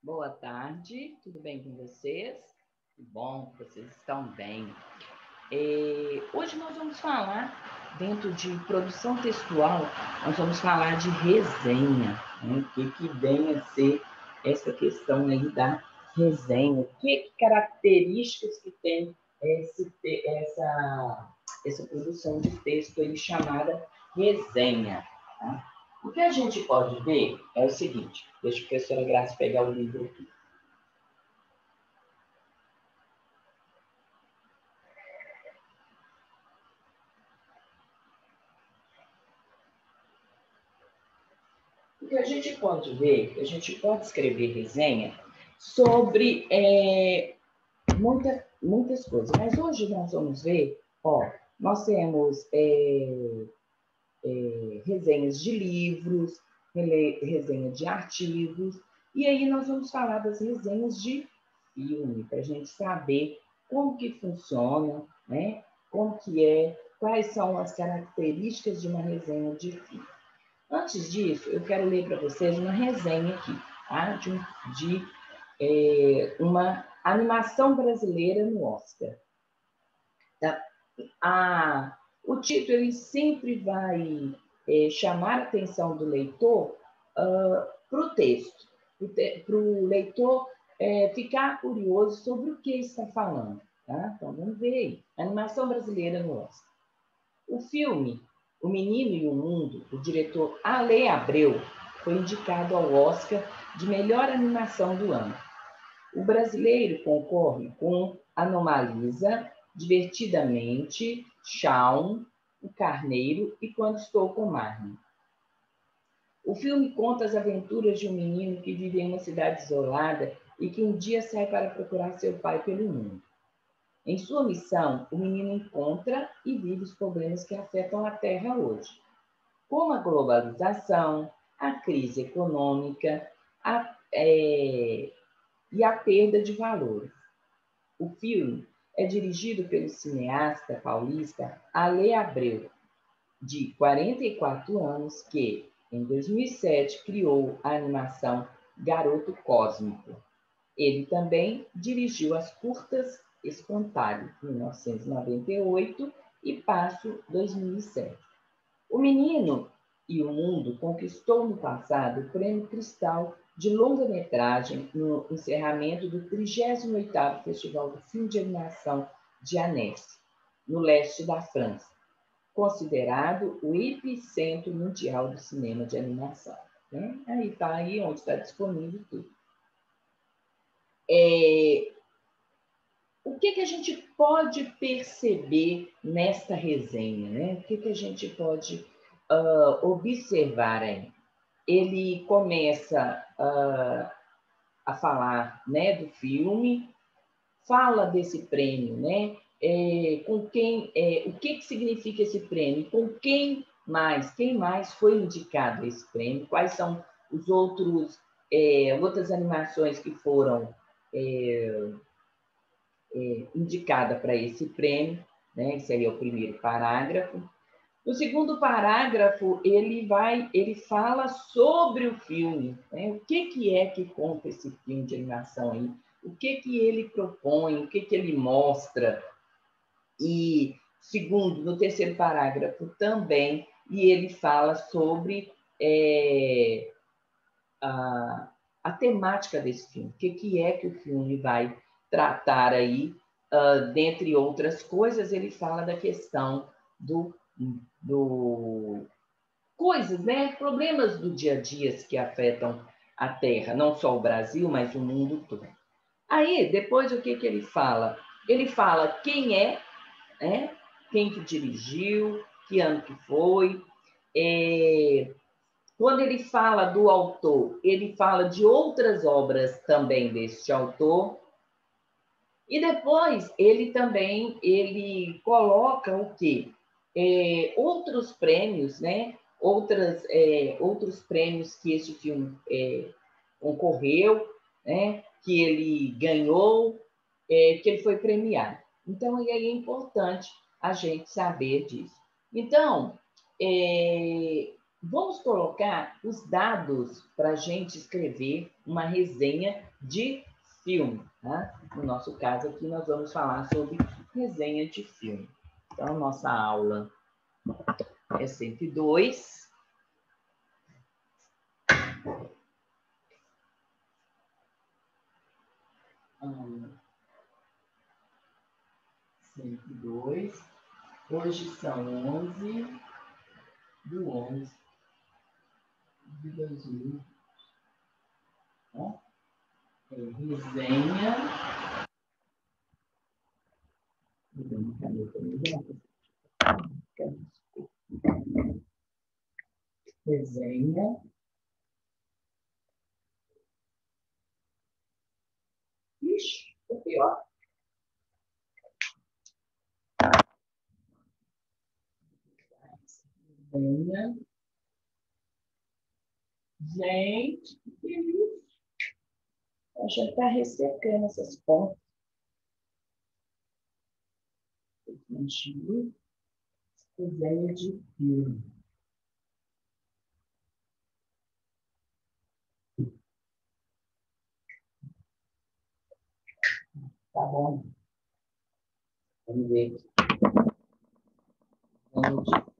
Boa tarde, tudo bem com vocês? Que bom que vocês estão bem. Hoje nós vamos falar, dentro de produção textual, nós vamos falar de resenha, né? O que vem a ser essa questão aí da resenha, que características que tem essa produção de texto aí chamada resenha. Tá? O que a gente pode ver é o seguinte, deixa a professora Graça pegar o livro aqui. O que a gente pode ver, a gente pode escrever resenha sobre muitas coisas, mas hoje nós vamos ver, nós temos resenhas de livros, resenha de artigos, e aí nós vamos falar das resenhas de filme, para a gente saber como que funciona, né? Como que é, quais são as características de uma resenha de filme. Antes disso, eu quero ler para vocês uma resenha aqui, tá? de uma animação brasileira no Oscar. Tá? O título ele sempre vai chamar a atenção do leitor para o texto, para o leitor ficar curioso sobre o que está falando. Tá? Então, vamos ver aí. Animação brasileira no Oscar. O filme O Menino e o Mundo, do diretor Ale Abreu, foi indicado ao Oscar de melhor animação do ano. O brasileiro concorre com Anomalisa, Divertidamente, Shaun, O Carneiro e Quando Estou com Marnie. O filme conta as aventuras de um menino que vive em uma cidade isolada e que um dia sai para procurar seu pai pelo mundo. Em sua missão, o menino encontra e vive os problemas que afetam a Terra hoje, como a globalização, a crise econômica e a perda de valores. O filme é dirigido pelo cineasta paulista Ale Abreu, de 44 anos, que, em 2007, criou a animação Garoto Cósmico. Ele também dirigiu as curtas Espantalho, 1998, e Passo, 2007. O Menino e o Mundo conquistou no passado o Prêmio Cristal de longa-metragem no encerramento do 38º Festival do Filme de Animação de Annecy, no leste da França, considerado o epicentro mundial do cinema de animação. Né? Aí está aí onde está disponível tudo. O que a gente pode perceber nesta resenha? Né? O que a gente pode observar aí? Ele começa a falar, né, do filme, fala desse prêmio, né? O que significa esse prêmio? Com quem mais foi indicado esse prêmio? Quais são os outras animações que foram indicadas para esse prêmio? Né? Esse aí é o primeiro parágrafo. No segundo parágrafo, ele fala sobre o filme, né? O que é que conta esse filme de animação aí? O que ele propõe, o que ele mostra? E, segundo, no terceiro parágrafo também, e ele fala sobre a temática desse filme, o que é que o filme vai tratar aí, dentre outras coisas, ele fala da questão do coisas, né? Problemas do dia a dia que afetam a Terra, não só o Brasil, mas o mundo todo. Aí, depois, o que ele fala? Ele fala quem é, né? Quem que dirigiu, que ano que foi. Quando ele fala do autor, ele fala de outras obras também deste autor. E depois, ele coloca o quê? Outros prêmios, né? Outros prêmios que este filme concorreu, né? Que ele ganhou, que ele foi premiado. Então, aí é importante a gente saber disso. Então, Vamos colocar os dados para a gente escrever uma resenha de filme. Tá? No nosso caso aqui, nós vamos falar sobre resenha de filme. Então, nossa aula é 102. 102. Hoje são 11/11/2000. Resenha. Resenha Ixi, o pior. Resenha. Gente, que isso? Já está ressecando essas pontas. Resenha de filme. Tá bom. Vamos ver. Vamos de filme.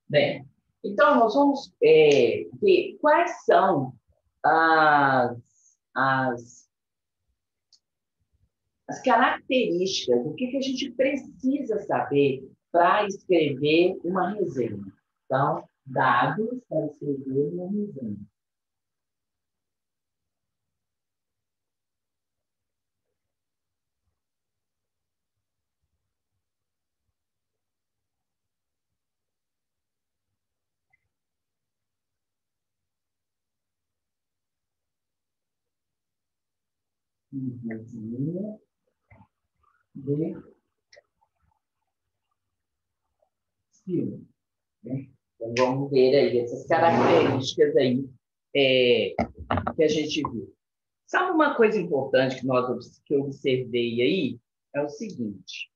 Bem, então nós vamos ver quais são as, as, as características, o que a gente precisa saber para escrever uma resenha. Então, dados para escrever uma resenha. Resenha de filme. Né? Então, vamos ver aí essas características aí que a gente viu. Sabe uma coisa importante que eu observei aí? É o seguinte.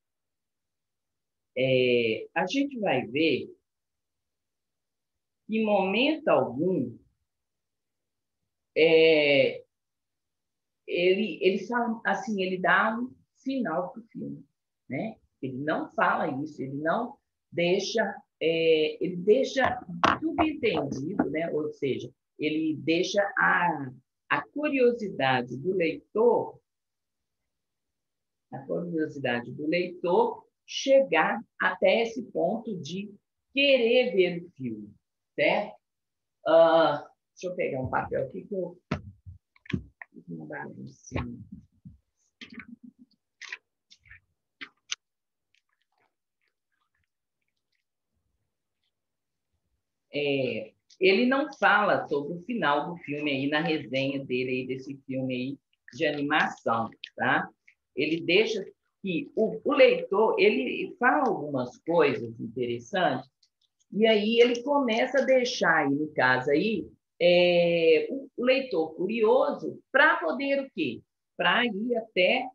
A gente vai ver que, em momento algum, ele fala, assim, ele dá um final para o filme, né? Ele não fala isso, ele não deixa, ele deixa subentendido, né? Ou seja, ele deixa a curiosidade do leitor, chegar até esse ponto de querer ver o filme, certo? Deixa eu pegar um papel aqui que eu não dá em cima. Ele não fala sobre o final do filme aí, na resenha dele aí, desse filme aí de animação, tá? Ele deixa que o leitor, ele fala algumas coisas interessantes, e aí ele começa a deixar aí, no caso aí, o leitor curioso para poder o quê? Para ir até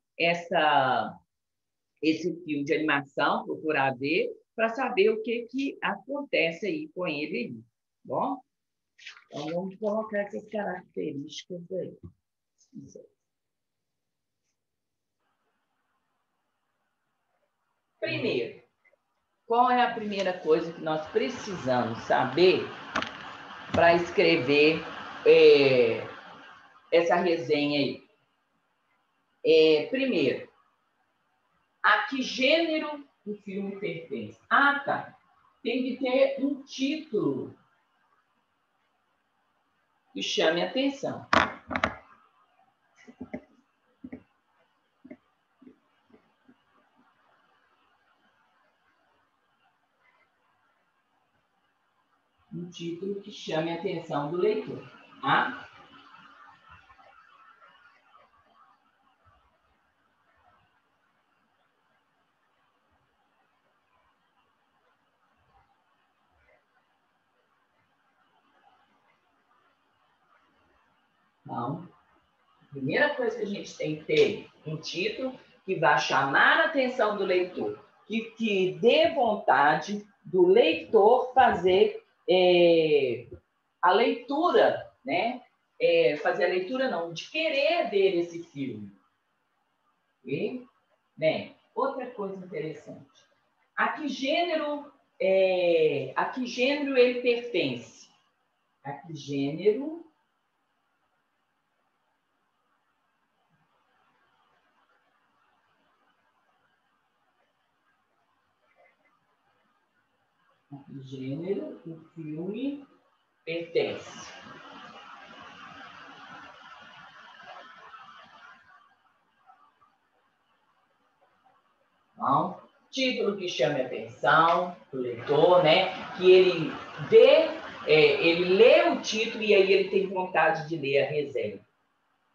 esse filme de animação, procurar ver, para saber o que acontece aí com ele aí. Bom? Então, vamos colocar essas características aí. Primeiro, qual é a primeira coisa que nós precisamos saber para escrever essa resenha aí? Primeiro, a que gênero o filme pertence? Ah, tá. Tem que ter um título que chame a atenção. Um título que chame a atenção do leitor. Tá? Então, a primeira coisa que a gente tem que ter um título que vai chamar a atenção do leitor, que dê vontade do leitor fazer a leitura, né? Fazer a leitura não, de querer ver esse filme. E, bem, outra coisa interessante. A que gênero ele pertence? A que gênero o filme pertence? Então, título que chame a atenção do leitor, né? Que ele ele lê o título e aí ele tem vontade de ler a resenha.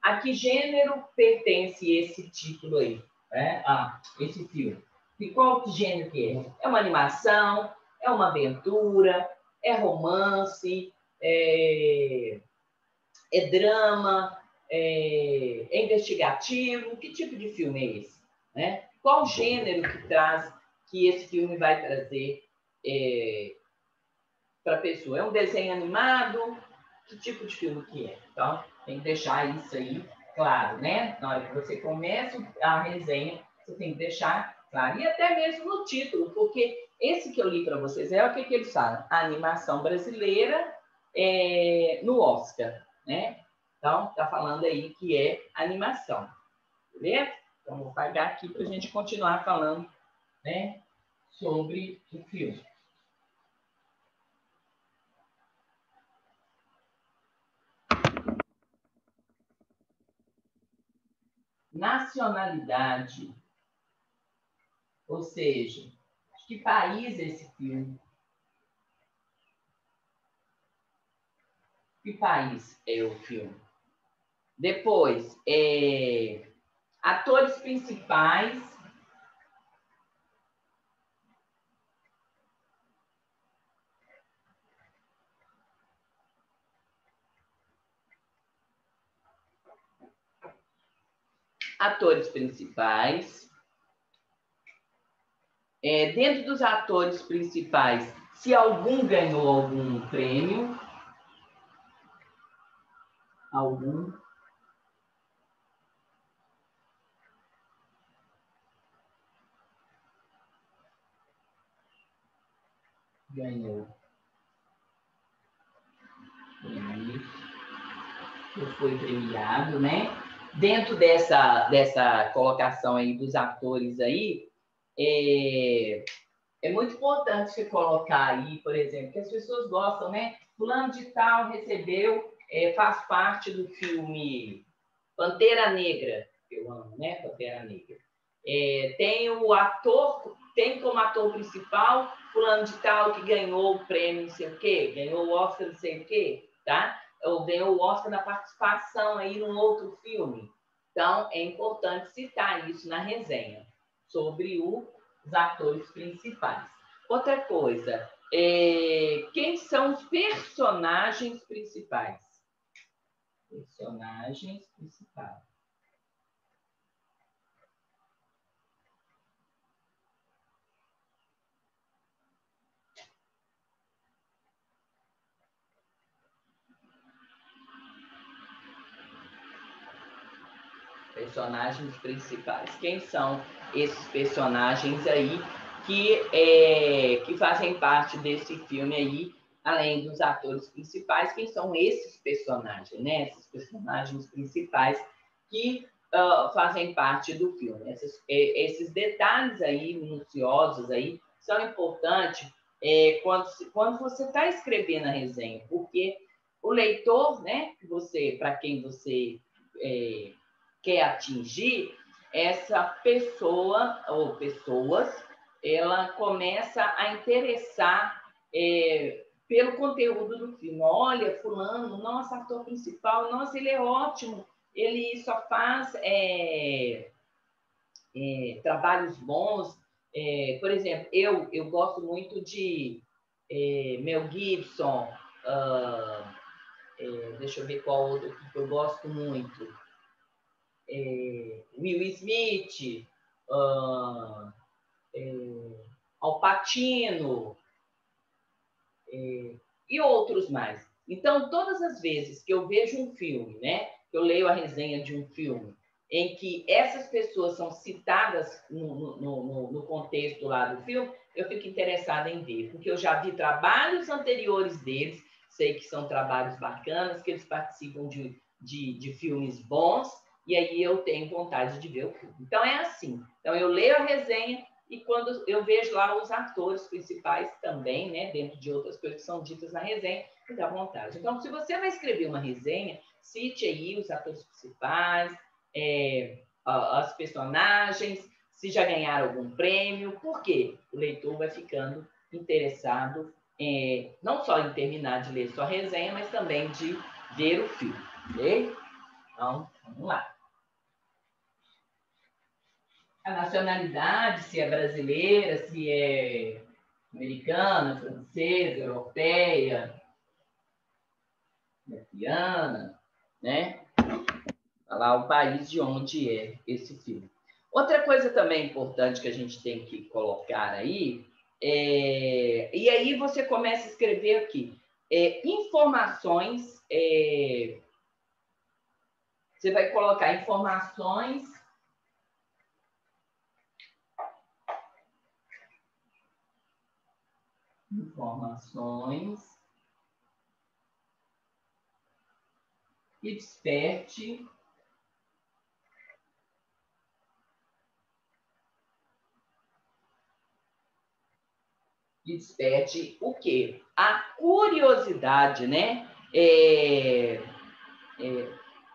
A que gênero pertence esse título aí? Né? Esse filme. E qual que gênero que é? É uma animação? É uma aventura? É romance? É drama? É investigativo? Que tipo de filme é esse? Né? Qual gênero que esse filme vai trazer para a pessoa? É um desenho animado? Que tipo de filme que é? Então, tem que deixar isso aí claro, né? Na hora que você começa a resenha, você tem que deixar claro. E até mesmo no título, porque esse que eu li para vocês é o que eles falam, a animação brasileira no Oscar, né? Então, tá falando aí que é animação, beleza? Então, vou pagar aqui para a gente continuar falando, né, sobre o filme. Nacionalidade, ou seja, de que país é esse filme? Que país é o filme? Depois, atores principais. Atores principais. Dentro dos atores principais, se algum ganhou algum prêmio. Algum. Ganhou. Ou foi premiado, né? Dentro dessa colocação aí dos atores aí, é muito importante você colocar aí, por exemplo, que as pessoas gostam, né? Fulano de tal recebeu, faz parte do filme Pantera Negra, eu amo, né? Pantera Negra. Tem o ator, tem como ator principal fulano de tal que ganhou o prêmio não sei o quê, ganhou o Oscar não sei o quê, tá? Ou ganhou o Oscar na participação aí num outro filme. Então, é importante citar isso na resenha sobre os atores principais. Outra coisa, quem são os personagens principais? Personagens principais. Personagens principais. Quem são esses personagens aí que fazem parte desse filme aí, além dos atores principais? Quem são esses personagens, né? Esses personagens principais que fazem parte do filme. Esses detalhes aí, minuciosos aí, são importantes quando você está escrevendo a resenha, porque o leitor, né, para quem você quer atingir, essa pessoa ou pessoas, ela começa a interessar pelo conteúdo do filme. Olha, fulano, nossa, ator principal, nossa, ele é ótimo, ele só faz trabalhos bons. Por exemplo, eu gosto muito de Mel Gibson, Deixa eu ver qual outro que eu gosto muito. Will Smith, Al Pacino, e outros mais. Então, todas as vezes que eu vejo um filme, né, que eu leio a resenha de um filme, em que essas pessoas são citadas no contexto lá do filme, eu fico interessada em ver, porque eu já vi trabalhos anteriores deles, sei que são trabalhos bacanas, que eles participam de filmes bons, e aí eu tenho vontade de ver o filme. Então, é assim. Então, eu leio a resenha, e quando eu vejo lá os atores principais também, né, dentro de outras coisas que são ditas na resenha, me dá vontade. Então, se você vai escrever uma resenha, cite aí os atores principais, as personagens, se já ganharam algum prêmio, porque o leitor vai ficando interessado não só em terminar de ler sua resenha, mas também de ver o filme, ok? Então, vamos lá. A nacionalidade, se é brasileira, se é americana, francesa, europeia, latviana, né? Falar o país de onde é esse filme. Outra coisa também importante que a gente tem que colocar aí, e aí você começa a escrever aqui, informações, você vai colocar informações que desperte o quê? A curiosidade, né?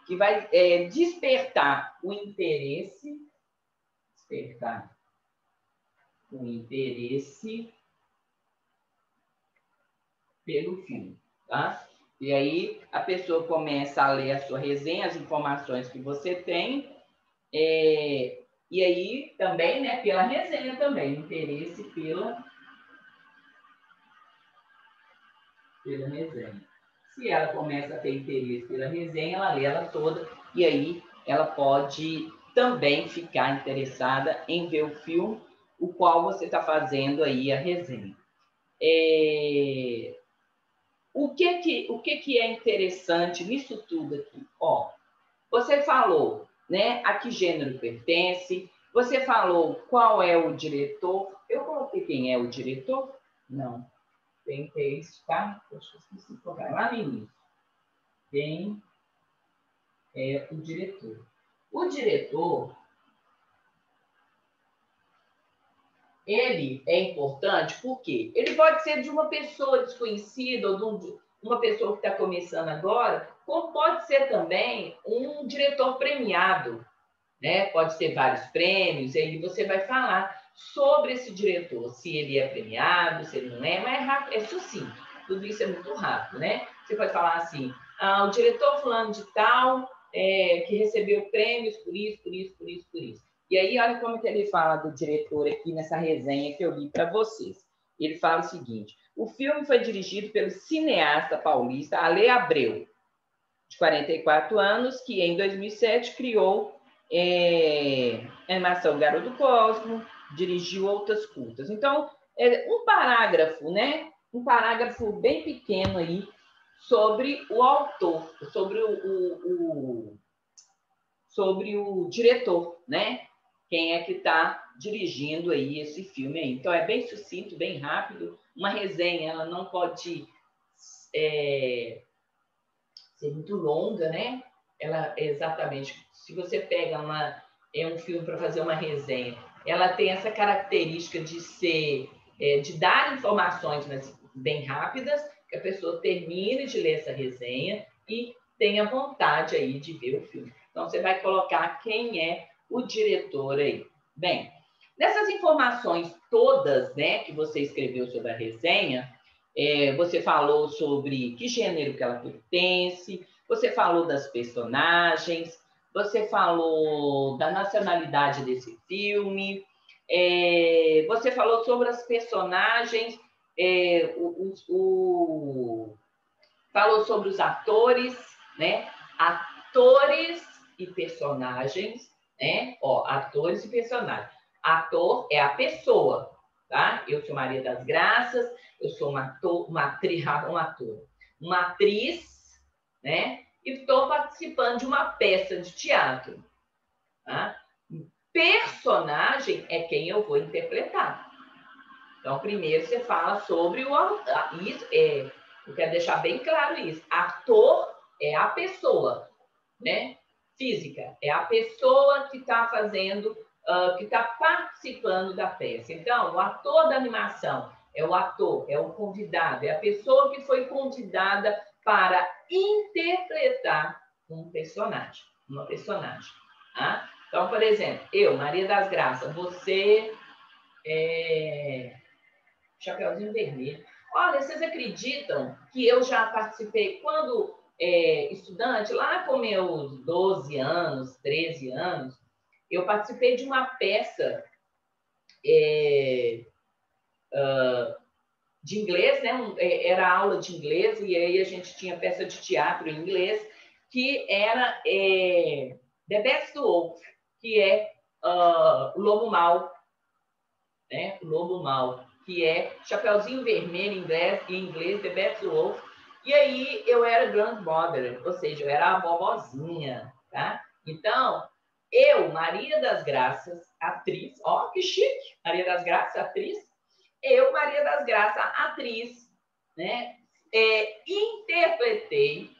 Que vai despertar o interesse, pelo filme, tá? E aí a pessoa começa a ler a sua resenha, as informações que você tem, e aí também, né, pela resenha também, interesse pela resenha. Se ela começa a ter interesse pela resenha, ela lê ela toda, e aí ela pode também ficar interessada em ver o filme, o qual você está fazendo aí a resenha. O que é interessante nisso tudo aqui? Ó, você falou, né, a que gênero pertence, você falou qual é o diretor. Eu coloquei quem é o diretor? Não. Tem texto, tá? Deixa eu esqueci de colocar lá no início. Quem é o diretor? O diretor, ele é importante porque ele pode ser de uma pessoa desconhecida ou de uma pessoa que está começando agora, como pode ser também um diretor premiado, né? Pode ter vários prêmios, e aí você vai falar sobre esse diretor, se ele é premiado, se ele não é, mas é rápido, é sucinto. Tudo isso é muito rápido, né? Você pode falar assim, o diretor fulano de tal, que recebeu prêmios por isso, por isso, por isso, por isso. E aí, olha como que ele fala do diretor aqui nessa resenha que eu li para vocês. Ele fala o seguinte, o filme foi dirigido pelo cineasta paulista Ale Abreu, de 44 anos, que em 2007 criou a animação Garoto Cosmo, dirigiu outras curtas. Então, um parágrafo, né? Um parágrafo bem pequeno aí sobre o autor, sobre o diretor, né? Quem é que está dirigindo aí esse filme aí. Então, é bem sucinto, bem rápido. Uma resenha, ela não pode ser muito longa, né? Ela, exatamente, se você pega um filme para fazer uma resenha, ela tem essa característica de ser, de dar informações, mas bem rápidas, que a pessoa termine de ler essa resenha e tenha vontade aí de ver o filme. Então, você vai colocar quem é o diretor aí. Bem, nessas informações todas, né, que você escreveu sobre a resenha, você falou sobre que gênero que ela pertence, você falou das personagens, você falou da nacionalidade desse filme, você falou sobre as personagens, falou sobre os atores, né? Atores e personagens, né? Ó, atores e personagens. Ator é a pessoa, tá? Eu sou Maria das Graças, eu sou uma atriz, né? E estou participando de uma peça de teatro, tá? Personagem é quem eu vou interpretar. Então, primeiro você fala sobre isso. Eu quero deixar bem claro isso. Ator é a pessoa, né? Física é a pessoa que está fazendo, que está participando da peça. Então, o ator da animação é o ator, é o convidado, é a pessoa que foi convidada para interpretar um personagem, uma personagem. Tá? Então, por exemplo, eu, Maria das Graças, você Chapeuzinho Vermelho. Olha, vocês acreditam que eu já participei, quando estudante, lá com meus 12 anos, 13 anos, eu participei de uma peça de inglês, né? Era aula de inglês, e aí a gente tinha peça de teatro em inglês, que era The Best Wolf, que é o Lobo Mau, né? O Lobo Mau, que é Chapeuzinho Vermelho em inglês, The Best Wolf. E aí eu era grandmother, ou seja, eu era a vovozinha, tá? Então, eu, Maria das Graças, atriz, ó, que chique, Maria das Graças, atriz, eu, Maria das Graças, atriz, né? Interpretei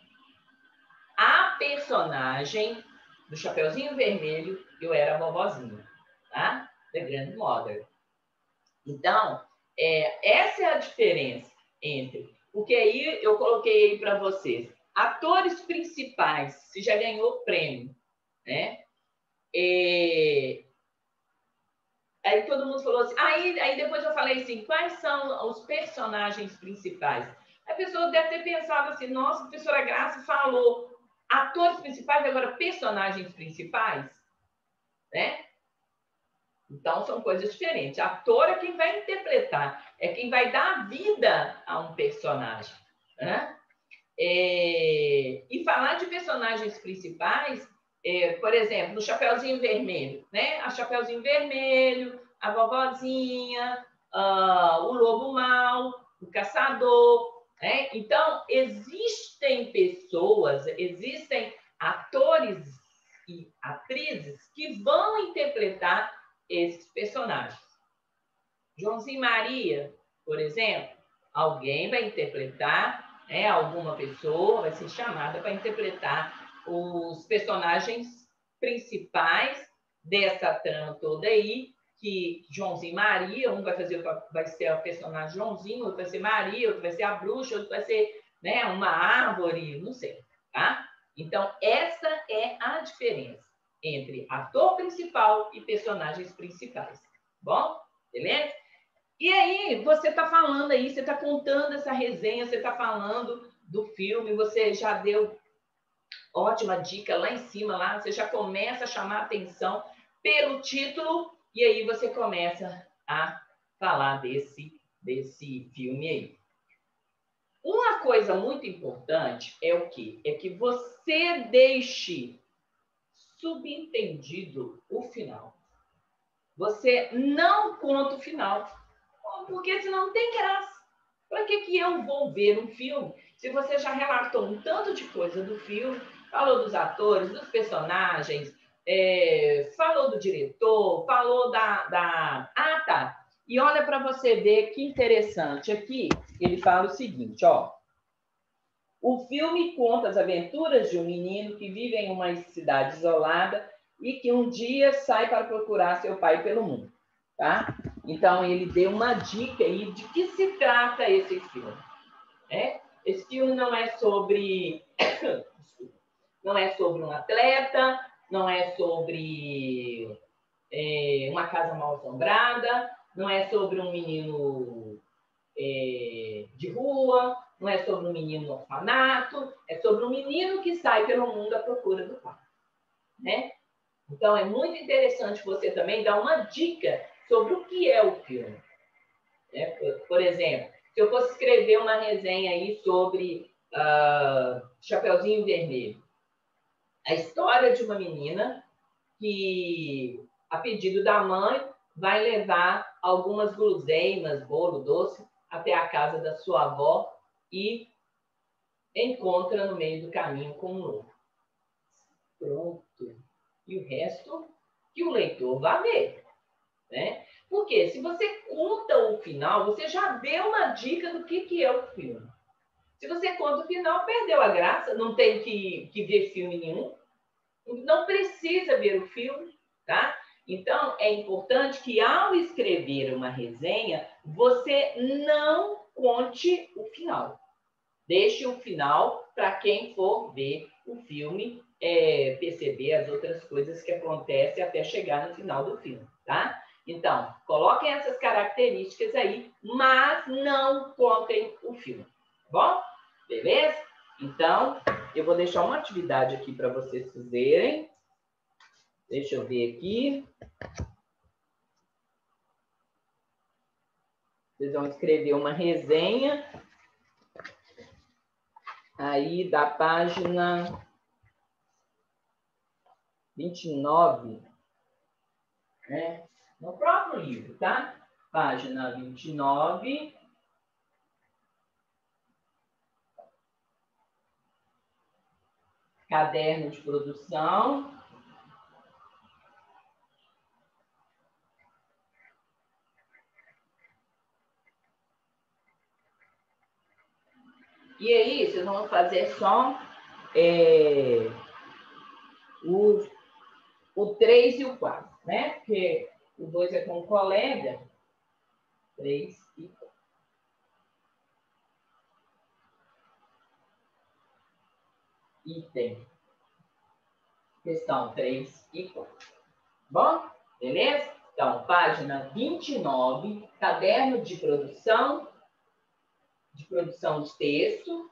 a personagem do Chapeuzinho Vermelho, eu era a vovozinha, tá? The Grandmother. Então, essa é a diferença entre... Porque aí eu coloquei aí para vocês. Atores principais, se já ganhou prêmio, né? Aí todo mundo falou assim... Aí depois eu falei assim, quais são os personagens principais? A pessoa deve ter pensado assim, nossa, a professora Graça falou atores principais, agora personagens principais, né? Então, são coisas diferentes. Ator é quem vai interpretar, é quem vai dar vida a um personagem. Né? E falar de personagens principais, por exemplo, no Chapeuzinho Vermelho, né? A Chapeuzinho Vermelho, a vovozinha, o Lobo Mau, o Caçador. Né? Então, existem pessoas, existem atores e atrizes que vão interpretar esses personagens. Joãozinho e Maria, por exemplo, alguém vai interpretar, né, alguma pessoa vai ser chamada para interpretar os personagens principais dessa trama toda aí, que Joãozinho e Maria, um vai ser o personagem Joãozinho, outro vai ser Maria, outro vai ser a bruxa, outro vai ser, né, uma árvore, não sei, tá? Então, essa é a diferença entre ator principal e personagens principais. Bom? Beleza? E aí, você está falando aí, você está contando essa resenha, você está falando do filme, você já deu ótima dica lá em cima, lá, você já começa a chamar a atenção pelo título, e aí você começa a falar desse filme aí. Uma coisa muito importante é o quê? É que você deixe subentendido o final. Você não conta o final, porque senão não tem graça. Para que eu vou ver um filme se você já relatou um tanto de coisa do filme, falou dos atores, dos personagens, falou do diretor, falou da... Ah, tá. E olha para você ver que interessante. Aqui ele fala o seguinte, ó. O filme conta as aventuras de um menino que vive em uma cidade isolada e que um dia sai para procurar seu pai pelo mundo, tá? Então, ele deu uma dica aí de que se trata esse filme. Né? Esse filme não é sobre... não é sobre um atleta, não é sobre uma casa mal-assombrada, não é sobre um menino de rua, não é sobre um menino no orfanato, é sobre um menino que sai pelo mundo à procura do pai. Né? Então, é muito interessante você também dar uma dica sobre o que é o filme. Né? Por exemplo, se eu fosse escrever uma resenha aí sobre Chapeuzinho Vermelho. A história de uma menina que, a pedido da mãe, vai levar algumas guloseimas, bolo doce, até a casa da sua avó e encontra no meio do caminho com um lobo. Pronto. E o resto que o leitor vai ver, né? Porque se você conta o final, você já deu uma dica do que é o filme. Se você conta o final, perdeu a graça, não tem que ver filme nenhum. Não precisa ver o filme, tá? Então, é importante que ao escrever uma resenha, você não conte o final. Deixe o final para quem for ver o filme, perceber as outras coisas que acontecem até chegar no final do filme, tá? Então, coloquem essas características aí, mas não contem o filme, tá bom? Beleza? Então, eu vou deixar uma atividade aqui para vocês fazerem. Deixa eu ver aqui. Vocês vão escrever uma resenha aí da página 29, né? No próprio livro, tá? Página 29. Caderno de produção. E aí, vocês vão fazer só o 3 e o 4, né? Porque o 2 é com o colega. 3 e 4. Item. Questão 3 e 4. Bom? Beleza? Então, página 29, caderno de produção de texto,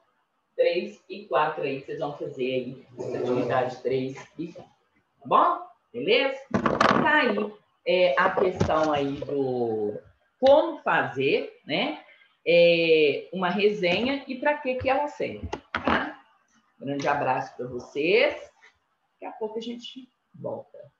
3 e 4 aí, vocês vão fazer aí, atividade 3 e 4. Tá bom? Beleza? Tá aí a questão aí do como fazer, né? Uma resenha e para que ela serve. Tá? Grande abraço para vocês. Daqui a pouco a gente volta.